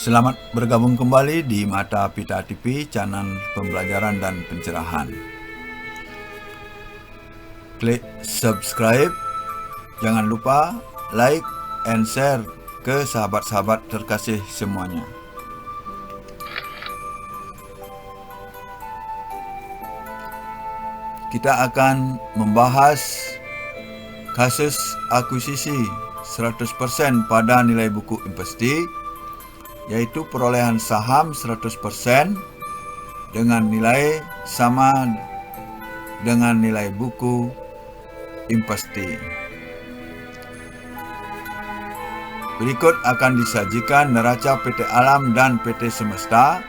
Selamat bergabung kembali di Mata Pita TV, channel pembelajaran dan pencerahan. Klik subscribe, jangan lupa like and share ke sahabat-sahabat terkasih semuanya. Kita akan membahas kasus akuisisi 100% pada nilai buku investi, yaitu perolehan saham 100% dengan nilai sama dengan nilai buku investi. Berikut akan disajikan neraca PT Alam dan PT Semesta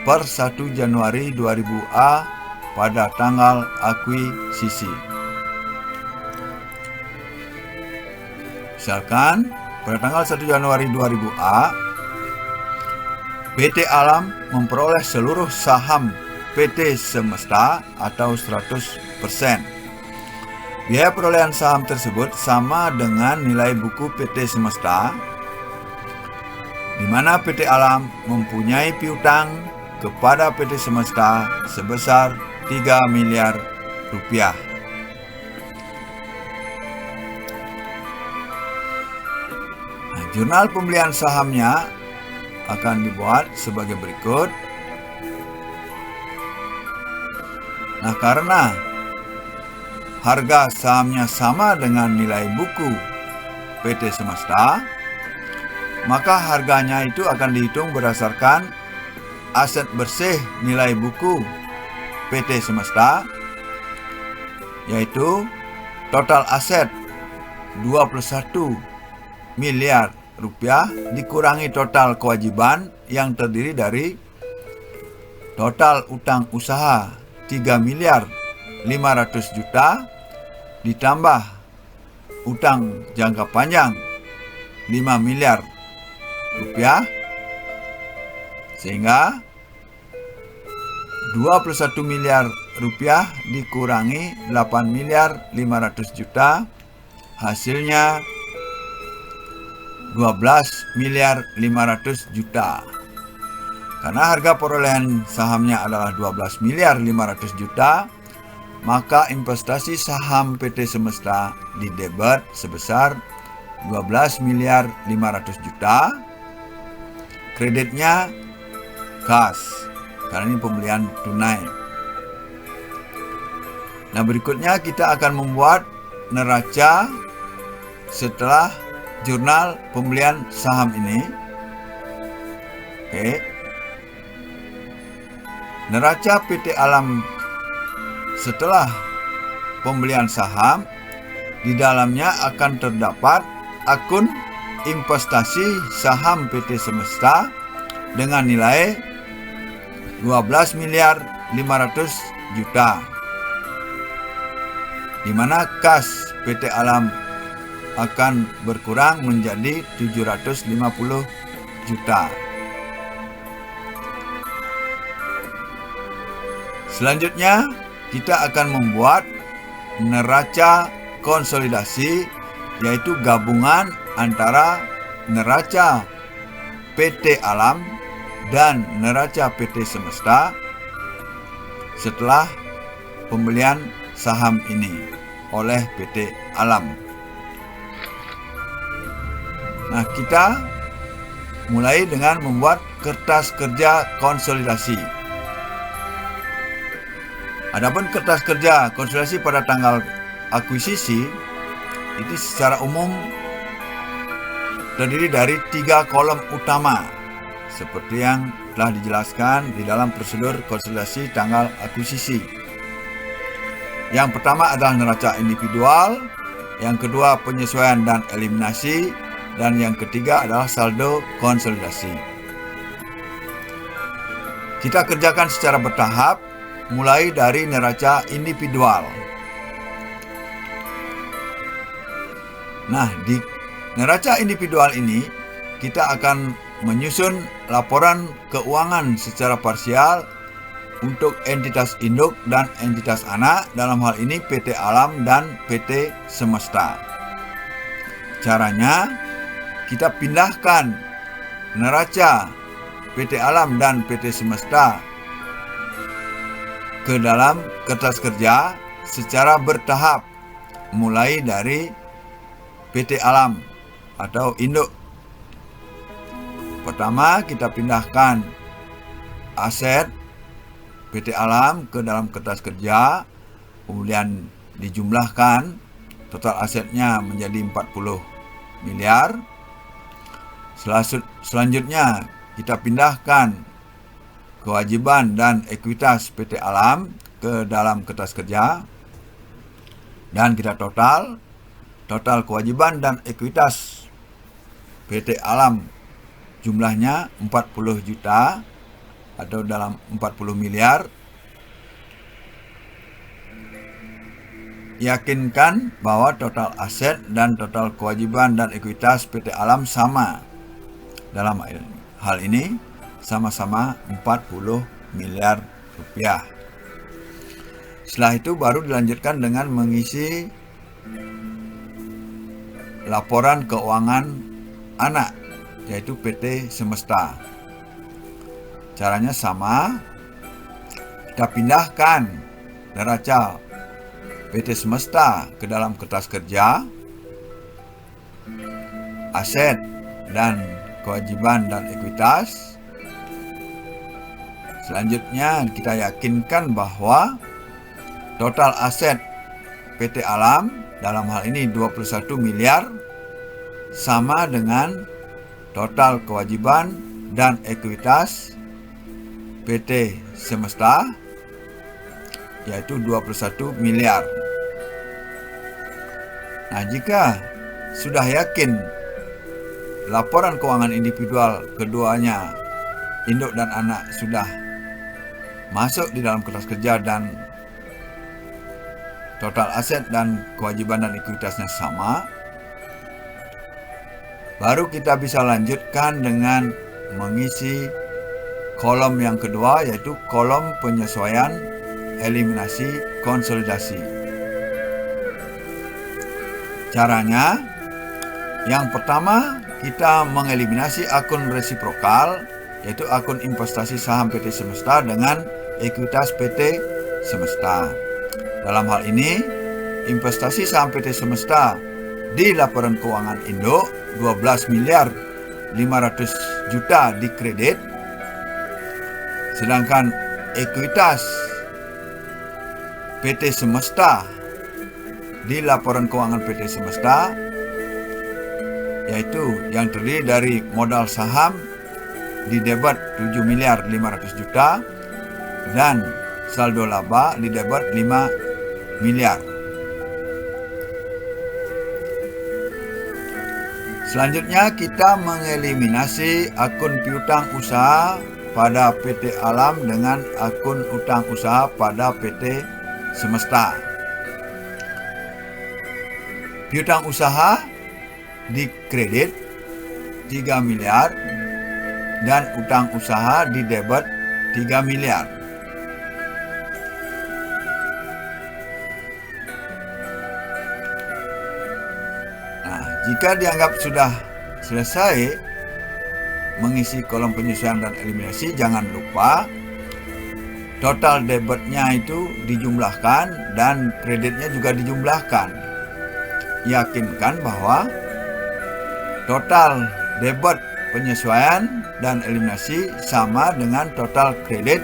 per 1 Januari 2000A pada tanggal akuisisi. Misalkan pada tanggal 1 Januari 2000A, PT Alam memperoleh seluruh saham PT Semesta atau 100%. Biaya perolehan saham tersebut sama dengan nilai buku PT Semesta, di mana PT Alam mempunyai piutang kepada PT Semesta sebesar 3 miliar rupiah. Jurnal pembelian sahamnya akan dibuat sebagai berikut. Karena harga sahamnya sama dengan nilai buku PT Semesta, maka harganya itu akan dihitung berdasarkan aset bersih nilai buku PT Semesta, yaitu total aset 21 miliar rupiah dikurangi total kewajiban yang terdiri dari total utang usaha 3 miliar 500 juta ditambah utang jangka panjang 5 miliar rupiah, sehingga 21 miliar rupiah dikurangi 8 miliar 500 juta, hasilnya 12 miliar 500 juta. Karena harga perolehan sahamnya adalah 12 miliar 500 juta, maka investasi saham PT Semesta didebet sebesar 12 miliar 500 juta. Kreditnya kas, karena ini pembelian tunai. Berikutnya kita akan membuat neraca setelah jurnal pembelian saham ini. Neraca PT Alam setelah pembelian saham, di dalamnya akan terdapat akun investasi saham PT Semesta dengan nilai 12 miliar 500 juta, di mana kas PT Alam akan berkurang menjadi 750 juta. Selanjutnya, kita akan membuat neraca konsolidasi, yaitu gabungan antara neraca PT Alam dan neraca PT Semesta setelah pembelian saham ini oleh PT Alam. Kita mulai dengan membuat kertas kerja konsolidasi. Adapun kertas kerja konsolidasi pada tanggal akuisisi itu secara umum terdiri dari 3 kolom utama, seperti yang telah dijelaskan di dalam prosedur konsolidasi tanggal akuisisi. Yang pertama adalah neraca individual, yang kedua penyesuaian dan eliminasi, dan yang ketiga adalah saldo konsolidasi. Kita kerjakan secara bertahap, mulai dari neraca individual. Di neraca individual ini, kita akan menyusun laporan keuangan secara parsial untuk entitas induk dan entitas anak, dalam hal ini PT Alam dan PT Semesta. Caranya, kita pindahkan neraca PT Alam dan PT Semesta ke dalam kertas kerja secara bertahap, mulai dari PT Alam atau induk. Pertama, kita pindahkan aset PT Alam ke dalam kertas kerja, kemudian dijumlahkan, total asetnya menjadi 40 miliar. Selanjutnya kita pindahkan kewajiban dan ekuitas PT Alam ke dalam kertas kerja, dan kita total kewajiban dan ekuitas PT Alam jumlahnya 40 juta atau dalam 40 miliar. Yakinkan bahwa total aset dan total kewajiban dan ekuitas PT Alam sama. Dalam hal ini sama-sama 40 miliar rupiah. Setelah itu baru dilanjutkan dengan mengisi laporan keuangan anak, yaitu PT Semesta. Caranya sama, kita pindahkan neraca PT Semesta ke dalam kertas kerja, aset dan kewajiban dan ekuitas. Selanjutnya kita yakinkan bahwa total aset PT Alam dalam hal ini 21 miliar sama dengan total kewajiban dan ekuitas PT Semesta, yaitu 21 miliar. Nah, jika sudah yakin laporan keuangan individual keduanya, induk dan anak, sudah masuk di dalam kertas kerja dan total aset dan kewajiban dan ekuitasnya sama, baru kita bisa lanjutkan dengan mengisi kolom yang kedua, yaitu kolom penyesuaian, eliminasi, konsolidasi. Caranya, yang pertama kita mengeliminasi akun resiprokal, yaitu akun investasi saham PT Semesta dengan ekuitas PT Semesta. Dalam hal ini, investasi saham PT Semesta di laporan keuangan induk 12 miliar 500 juta dikredit, sedangkan ekuitas PT Semesta di laporan keuangan PT Semesta, yaitu yang terdiri dari modal saham di debit 7 miliar 500 juta dan saldo laba di debit 5 miliar. Selanjutnya kita mengeliminasi akun piutang usaha pada PT Alam dengan akun utang usaha pada PT Semesta. Piutang usaha dikredit 3 miliar dan utang usaha didebit 3 miliar. Nah, jika dianggap sudah selesai mengisi kolom penyesuaian dan eliminasi, jangan lupa total debitnya itu dijumlahkan dan kreditnya juga dijumlahkan. Yakinkan bahwa total debit penyesuaian dan eliminasi sama dengan total kredit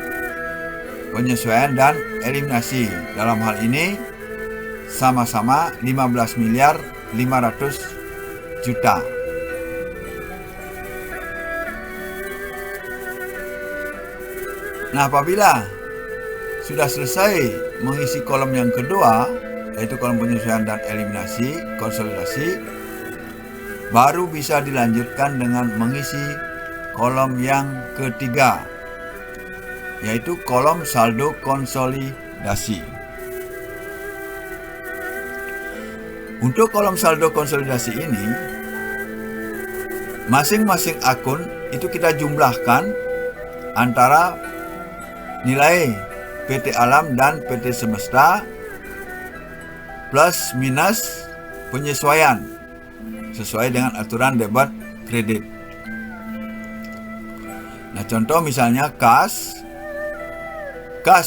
penyesuaian dan eliminasi. Dalam hal ini sama-sama 15 miliar 500 juta. Nah, apabila sudah selesai mengisi kolom yang kedua, yaitu kolom penyesuaian dan eliminasi, konsolidasi, baru bisa dilanjutkan dengan mengisi kolom yang ketiga, yaitu kolom saldo konsolidasi. Untuk kolom saldo konsolidasi ini, masing-masing akun itu kita jumlahkan antara nilai PT Alam dan PT Semesta plus minus penyesuaian sesuai dengan aturan debit kredit. Nah, contoh misalnya kas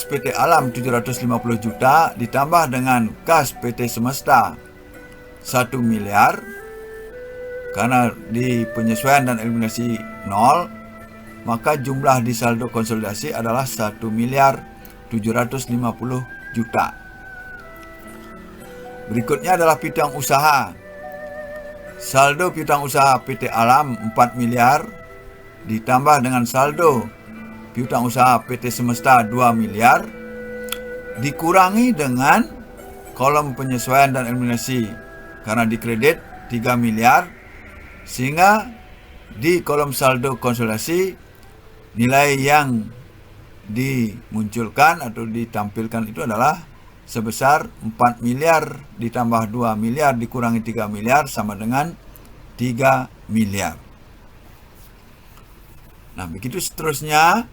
PT Alam 750 juta ditambah dengan kas PT Semesta 1 miliar, karena di penyesuaian dan eliminasi 0, maka jumlah di saldo konsolidasi adalah 1 miliar 750 juta. Berikutnya adalah piutang usaha. Saldo piutang usaha PT Alam 4 miliar ditambah dengan saldo piutang usaha PT Semesta 2 miliar dikurangi dengan kolom penyesuaian dan eliminasi karena dikredit 3 miliar, sehingga di kolom saldo konsolidasi nilai yang dimunculkan atau ditampilkan itu adalah sebesar 4 miliar ditambah 2 miliar dikurangi 3 miliar sama dengan 3 miliar. Nah, begitu seterusnya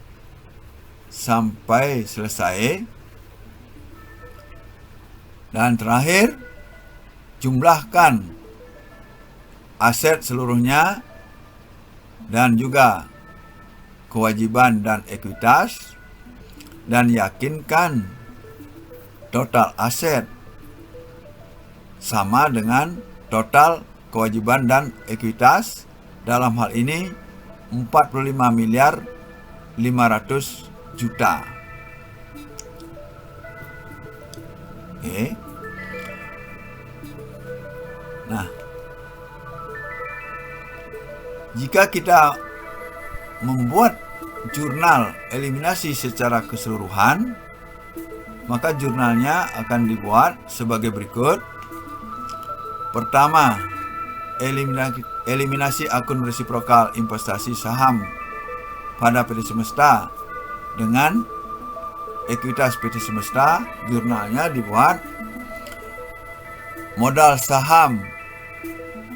sampai selesai. Dan terakhir, jumlahkan aset seluruhnya dan juga kewajiban dan ekuitas, dan yakinkan total aset sama dengan total kewajiban dan ekuitas. Dalam hal ini 45 miliar 500 juta. Oke. Nah, jika kita membuat jurnal eliminasi secara keseluruhan, maka jurnalnya akan dibuat sebagai berikut. Pertama, eliminasi akun resiprokal investasi saham pada PT Semesta dengan ekuitas PT Semesta. Jurnalnya dibuat modal saham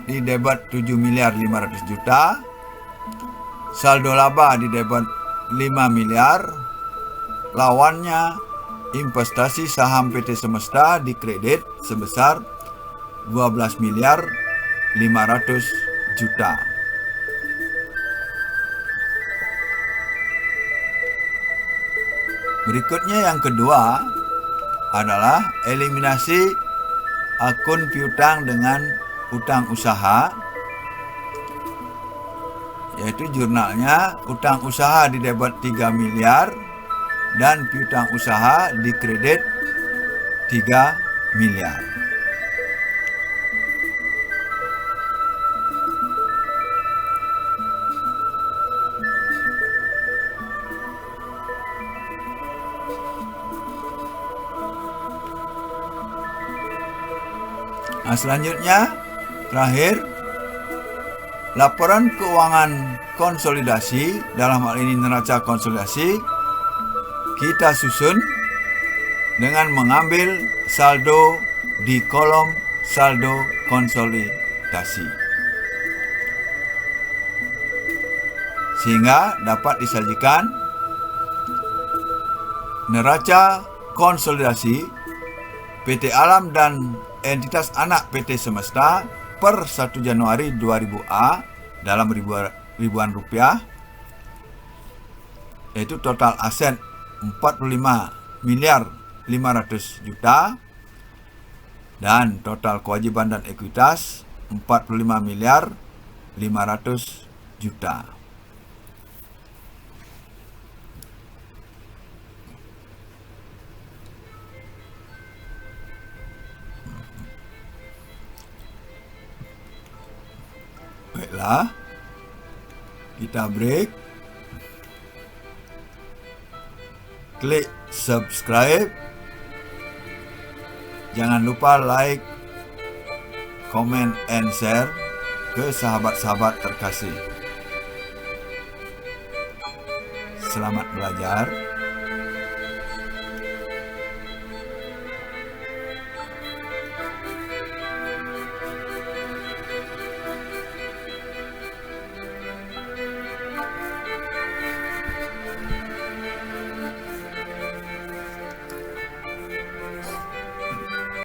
di debit 7 miliar 500 juta, saldo laba di debit 5 miliar, lawannya investasi saham PT Semesta di kredit sebesar 12 miliar 500 juta. Berikutnya yang kedua adalah eliminasi akun piutang dengan utang usaha, yaitu jurnalnya utang usaha di debit 3 miliar dan piutang usaha di kredit 3 miliar. Nah, selanjutnya, terakhir, laporan keuangan konsolidasi, dalam hal ini neraca konsolidasi, kita susun dengan mengambil saldo di kolom saldo konsolidasi, sehingga dapat disajikan neraca konsolidasi PT Alam dan entitas anak PT Semesta per 1 Januari 2000A dalam ribuan rupiah, yaitu total aset 45 miliar 500 juta dan total kewajiban dan ekuitas 45 miliar 500 juta. Baiklah, kita break, klik subscribe, jangan lupa like, comment, and share ke sahabat-sahabat terkasih. Selamat belajar.